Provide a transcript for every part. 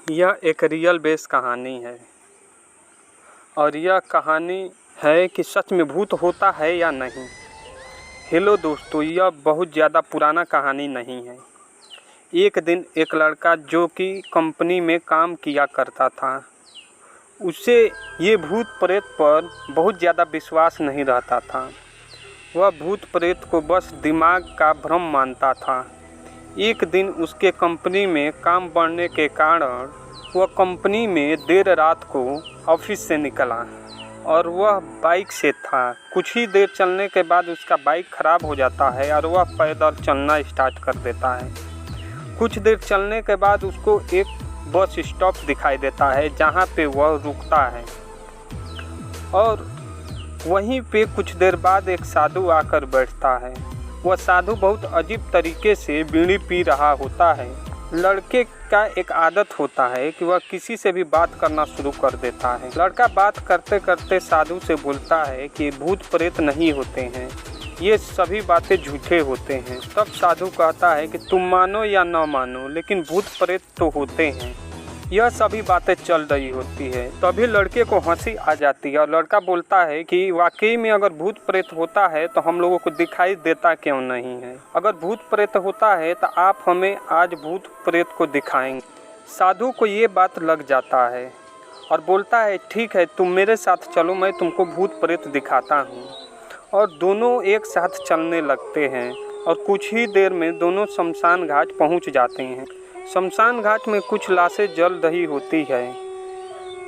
यह एक real base कहानी है और यह कहानी है कि सच में भूत होता है या नहीं। हेलो दोस्तों, यह बहुत ज़्यादा पुराना कहानी नहीं है। एक दिन एक लड़का जो कि कंपनी में काम किया करता था, उसे ये भूत प्रेत पर बहुत ज़्यादा विश्वास नहीं रहता था। वह भूत प्रेत को बस दिमाग का भ्रम मानता था। एक दिन उसके कंपनी में काम बढ़ने के कारण वह कंपनी में देर रात को ऑफिस से निकला और वह बाइक से था। कुछ ही देर चलने के बाद उसका बाइक ख़राब हो जाता है और वह पैदल चलना स्टार्ट कर देता है। कुछ देर चलने के बाद उसको एक बस स्टॉप दिखाई देता है जहाँ पे वह रुकता है और वहीं पे कुछ देर बाद एक साधु आकर बैठता है। वह साधु बहुत अजीब तरीके से बीड़ी पी रहा होता है। लड़के का एक आदत होता है कि वह किसी से भी बात करना शुरू कर देता है। लड़का बात करते करते साधु से बोलता है कि भूत प्रेत नहीं होते हैं, ये सभी बातें झूठे होते हैं। तब साधु कहता है कि तुम मानो या न मानो, लेकिन भूत प्रेत तो होते हैं। यह सभी बातें चल रही होती है, तभी लड़के को हंसी आ जाती है और लड़का बोलता है कि वाकई में अगर भूत प्रेत होता है तो हम लोगों को दिखाई देता क्यों नहीं है। अगर भूत प्रेत होता है तो आप हमें आज भूत प्रेत को दिखाएंगे। साधु को ये बात लग जाता है और बोलता है ठीक है, तुम मेरे साथ चलो, मैं तुमको भूत प्रेत दिखाता हूँ। और दोनों एक साथ चलने लगते हैं और कुछ ही देर में दोनों शमशान घाट पहुँच जाते हैं। शमशान घाट में कुछ लाशें जल रही होती है।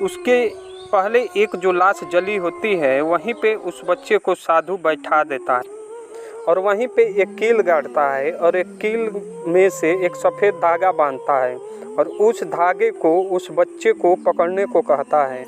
उसके पहले एक जो लाश जली होती है वहीं पे उस बच्चे को साधु बैठा देता है और वहीं पे एक कील गाड़ता है और एक कील में से एक सफ़ेद धागा बांधता है और उस धागे को उस बच्चे को पकड़ने को कहता है।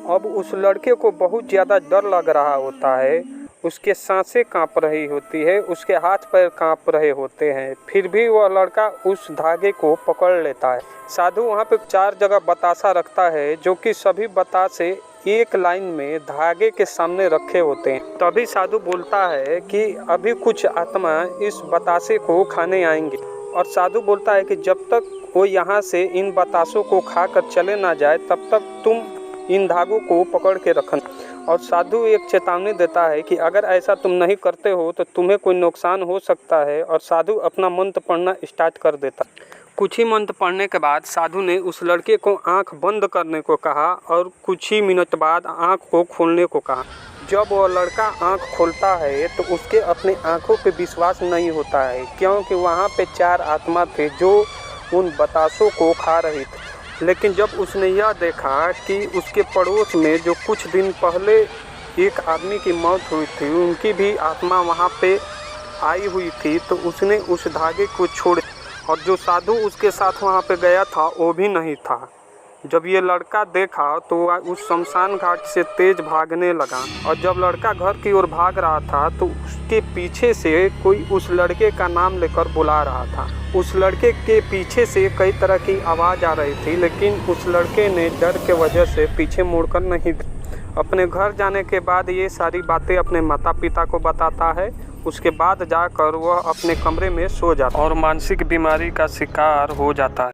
अब उस लड़के को बहुत ज़्यादा डर लग रहा होता है। उसके सांसें कांप रही होती है, उसके हाथ पैर कांप रहे होते हैं, फिर भी वह लड़का उस धागे को पकड़ लेता है। साधु वहाँ पे 4 जगह बतासा रखता है जो कि सभी बतासे एक लाइन में धागे के सामने रखे होते हैं। तभी साधु बोलता है कि अभी कुछ आत्मा इस बतासे को खाने आएंगे और साधु बोलता है कि जब तक वो यहाँ से इन बतासों को खाकर चले ना जाए तब तक तुम इन धागों को पकड़ के रखना। और साधु एक चेतावनी देता है कि अगर ऐसा तुम नहीं करते हो तो तुम्हें कोई नुकसान हो सकता है। और साधु अपना मंत्र पढ़ना स्टार्ट कर देता। कुछ ही मंत्र पढ़ने के बाद साधु ने उस लड़के को आंख बंद करने को कहा और कुछ ही मिनट बाद आंख को खोलने को कहा। जब वह लड़का आंख खोलता है तो उसके अपने आंखों पे विश्वास नहीं होता है, क्योंकि वहाँ पे 4 आत्मा थे जो उन बतासों को खा रही थी। लेकिन जब उसने यह देखा कि उसके पड़ोस में जो कुछ दिन पहले एक आदमी की मौत हुई थी, उनकी भी आत्मा वहाँ पे आई हुई थी, तो उसने उस धागे को छोड़ और जो साधु उसके साथ वहाँ पे गया था वो भी नहीं था। जब ये लड़का देखा तो वह उस शमशान घाट से तेज भागने लगा और जब लड़का घर की ओर भाग रहा था तो उसके पीछे से कोई उस लड़के का नाम लेकर बुला रहा था। उस लड़के के पीछे से कई तरह की आवाज़ आ रही थी, लेकिन उस लड़के ने डर के वजह से पीछे मुड़कर नहीं। अपने घर जाने के बाद ये सारी बातें अपने माता पिता को बताता है। उसके बाद जाकर वह अपने कमरे में सो जाता और मानसिक बीमारी का शिकार हो जाता है।